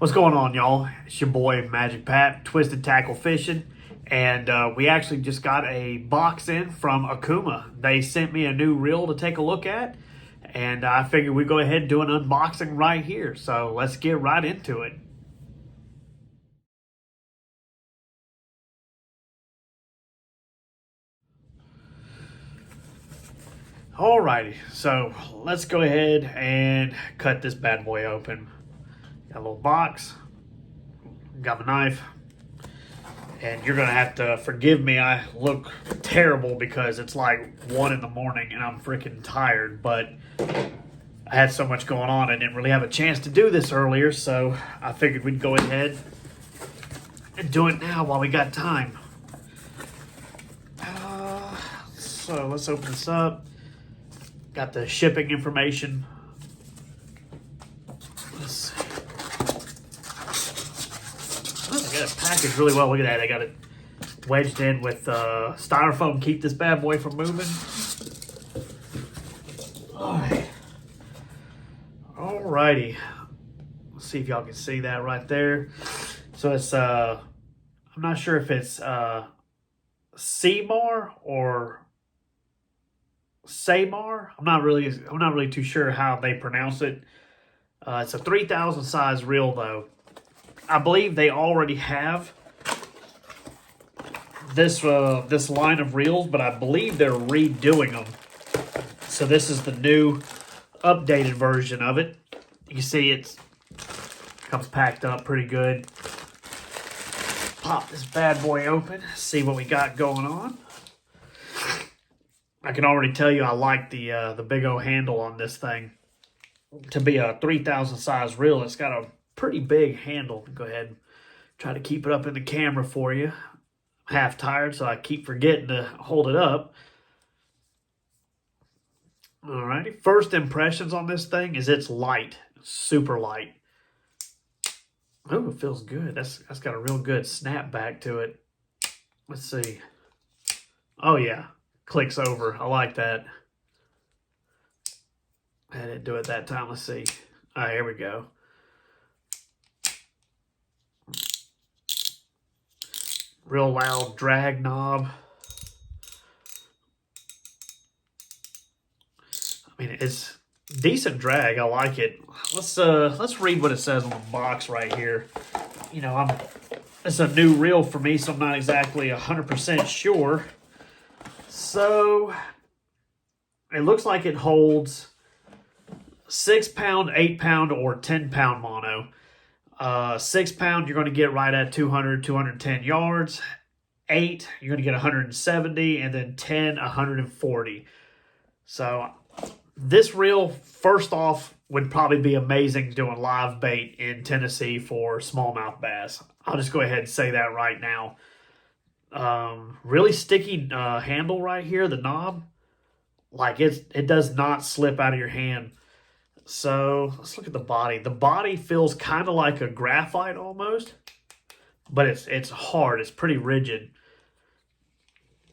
What's going on, y'all? It's your boy Magic Pat, Twisted Tackle Fishing, and we actually just got a box in from Okuma. They sent me a new reel to take a look at, and I figured we'd go ahead and do an unboxing right here. So let's get right into it. Alrighty, so let's go ahead and cut this bad boy open. Got a little box, got my knife. And you're going to have to forgive me. I look terrible because it's like 1 in the morning and I'm freaking tired. But I had so much going on. I didn't really have a chance to do this earlier. So I figured we'd go ahead and do it now while we got time. So let's open this up. Got the shipping information. Let's see. Oh, they got it packaged really well. Look at that. They got it wedged in with styrofoam. Keep this bad boy from moving. All right. Alrighty. Let's see if y'all can see that right there. So it's I'm not sure if it's Seymour or Seymour. I'm not really too sure how they pronounce it. It's a 3,000 size reel though. I believe they already have this line of reels, but I believe they're redoing them. So this is the new updated version of it. You can see it comes packed up pretty good. Pop this bad boy open, see what we got going on. I can already tell you I like the big old handle on this thing. To be a 3,000 size reel, it's got a pretty big handle. Go ahead and try to keep it up in the camera for you. I'm half tired, so I keep forgetting to hold it up. Alrighty, first impressions on this thing is it's light, super light. Oh, it feels good. That's got a real good snap back to it. Let's see. Oh yeah, clicks over. I like that. I didn't do it that time. Let's see. All right, here we go. Real loud drag knob. I mean, it's decent drag. I like it. Let's read what it says on the box right here. You know, it's a new reel for me, so I'm not exactly 100% sure. So it looks like it holds 6 pound, 8 pound, or 10 pound mono. 6 pound, you're going to get right at 200, 210 yards. 8, you're going to get 170, and then 10, 140. So this reel, first off, would probably be amazing doing live bait in Tennessee for smallmouth bass. I'll just go ahead and say that right now. Really sticky handle right here, the knob. Like it does not slip out of your hand. So let's look at the body. The body feels kind of like a graphite almost, but it's hard. It's pretty rigid.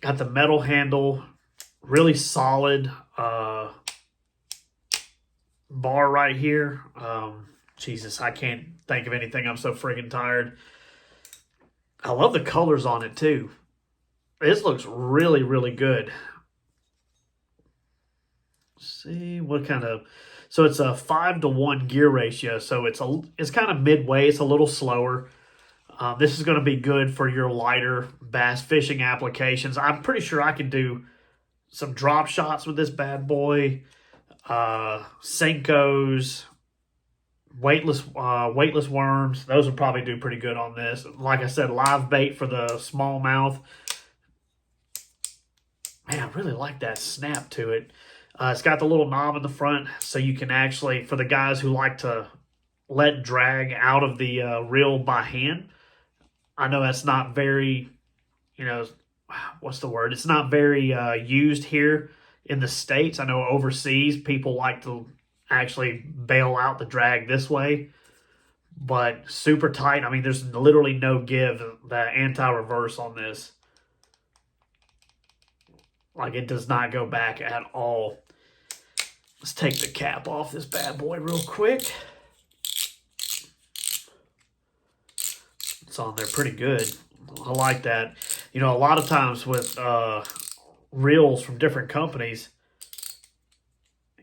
Got the metal handle, really solid bar right here. Jesus, I can't think of anything. I'm so freaking tired. I love the colors on it too. This looks really, really good. Let's see what kind of. So it's a 5-to-1 gear ratio. So it's kind of midway. It's a little slower. This is going to be good for your lighter bass fishing applications. I'm pretty sure I can do some drop shots with this bad boy. Senkos, weightless worms. Those will probably do pretty good on this. Like I said, live bait for the smallmouth. Man, I really like that snap to it. It's got the little knob in the front, so you can actually, for the guys who like to let drag out of the reel by hand. I know that's not very, what's the word? It's not very used here in the States. I know overseas people like to actually bail out the drag this way, but super tight. I mean, there's literally no give, the anti-reverse on this. Like, it does not go back at all. Let's take the cap off this bad boy real quick. bolts on there pretty good. I like that. You know, a lot of times with reels from different companies,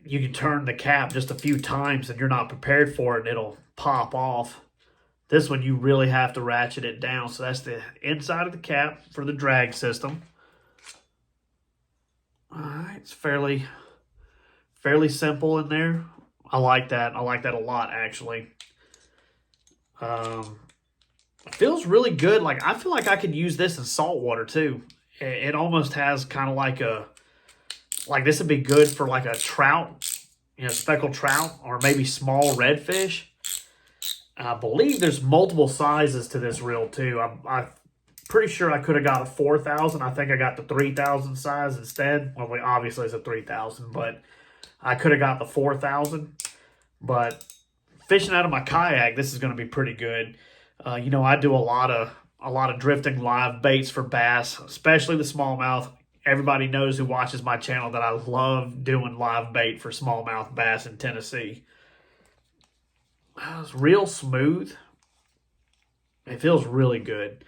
you can turn the cap just a few times and you're not prepared for it and it'll pop off. This one, you really have to ratchet it down. So that's the inside of the cap for the drag system. All right, it's fairly simple in there. I like that. I like that a lot, actually. It feels really good. Like, I feel like I could use this in saltwater too. It almost has kind of like this would be good for like a trout, you know, speckled trout, or maybe small redfish. I believe there's multiple sizes to this reel too. I'm pretty sure I could have got a 4,000. I think I got the 3,000 size instead. Well, obviously it's a 3,000, but I could have got the 4,000. But fishing out of my kayak, this is going to be pretty good. You know, I do a lot of drifting live baits for bass, especially the smallmouth. Everybody knows who watches my channel that I love doing live bait for smallmouth bass in Tennessee. It's real smooth. It feels really good.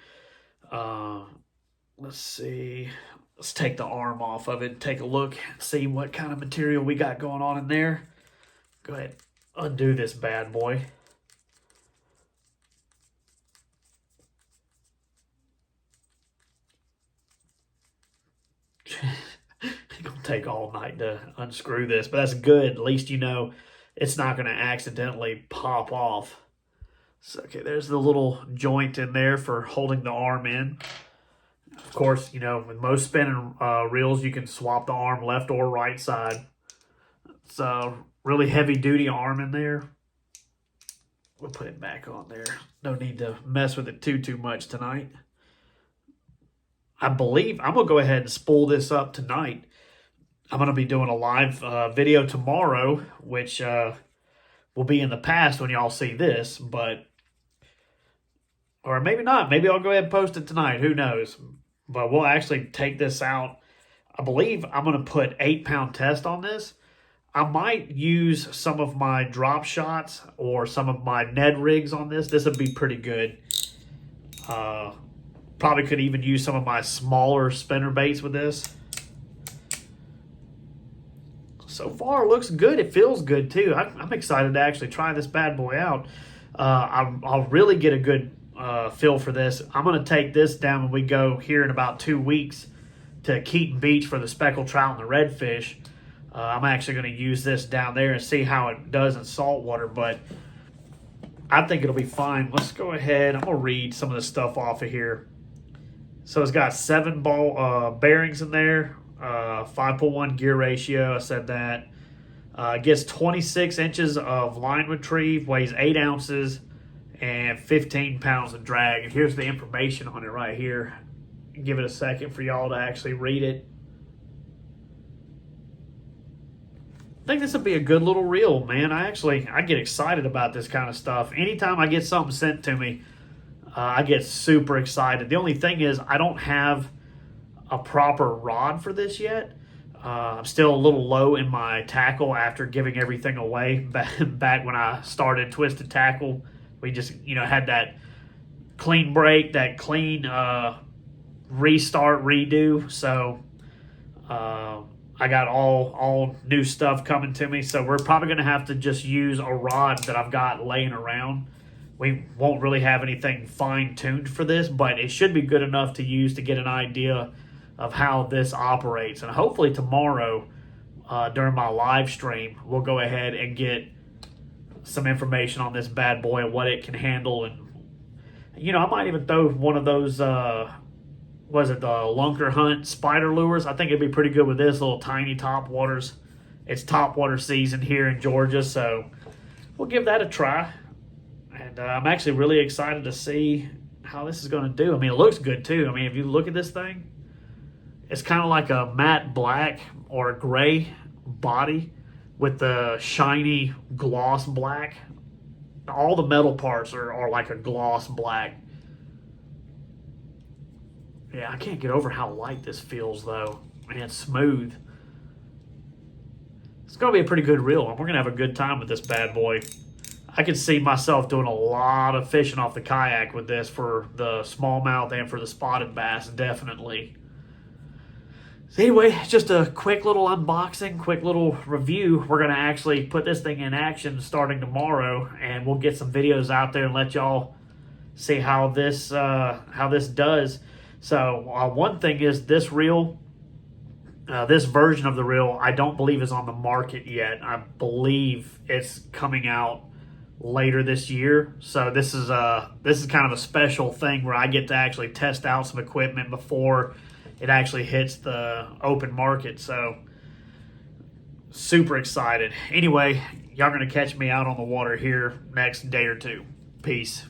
Let's see. Let's take the arm off of it, take a look, see what kind of material we got going on in there. Go ahead, undo this bad boy. It's gonna take all night to unscrew this, but that's good. At least you know it's not gonna accidentally pop off. So, okay, there's the little joint in there for holding the arm in. Of course, you know, with most spinning reels, you can swap the arm left or right side. It's a really heavy-duty arm in there. We'll put it back on there. No need to mess with it too much tonight. I believe I'm going to go ahead and spool this up tonight. I'm going to be doing a live video tomorrow, which will be in the past when y'all see this, but, or maybe not. Maybe I'll go ahead and post it tonight. Who knows? But we'll actually take this out. I believe I'm going to put 8-pound test on this. I might use some of my drop shots or some of my Ned rigs on this. This would be pretty good. Probably could even use some of my smaller spinner baits with this. So far, it looks good. It feels good, too. I'm excited to actually try this bad boy out. I'll really get a good feel for this. I'm going to take this down when we go here in about 2 weeks to Keaton Beach for the speckled trout and the redfish. I'm actually going to use this down there and see how it does in saltwater, but I think it'll be fine. Let's go ahead. I'm going to read some of the stuff off of here. So it's got 7 ball bearings in there, 5.1 gear ratio. I said that. It gets 26 inches of line retrieve, weighs 8 ounces, and 15 pounds of drag. And here's the information on it right here. Give it a second for y'all to actually read it. I think this would be a good little reel, man. I get excited about this kind of stuff. Anytime I get something sent to me, I get super excited. The only thing is I don't have a proper rod for this yet. I'm still a little low in my tackle after giving everything away. Back when I started Twisted Tackle, we just, you know, had that clean break, that clean restart, redo. So I got all new stuff coming to me. So we're probably going to have to just use a rod that I've got laying around. We won't really have anything fine-tuned for this, but it should be good enough to use to get an idea of how this operates. And hopefully tomorrow, during my live stream, we'll go ahead and get some information on this bad boy and what it can handle. And, you know, I might even throw one of those, was it the Lunker Hunt spider lures? I think it'd be pretty good with this, little tiny topwaters. It's topwater season here in Georgia, so we'll give that a try. And I'm actually really excited to see how this is going to do. I mean, it looks good, too. I mean, if you look at this thing, it's kind of like a matte black or a gray body with the shiny gloss black. All the metal parts are like a gloss black. Yeah, I can't get over how light this feels, though. Man, it's smooth. It's going to be a pretty good reel, and we're going to have a good time with this bad boy. I I could see myself doing a lot of fishing off the kayak with this for the smallmouth and for the spotted bass, definitely. So anyway, just a quick little unboxing, quick little review. We're going to actually put this thing in action starting tomorrow, and we'll get some videos out there and let y'all see how this does. So one thing is this reel, this version of the reel, I don't believe is on the market yet. I believe it's coming out later this year. So this is kind of a special thing where I get to actually test out some equipment before it actually hits the open market. So super excited. Anyway, y'all gonna catch me out on the water here next day or two. Peace.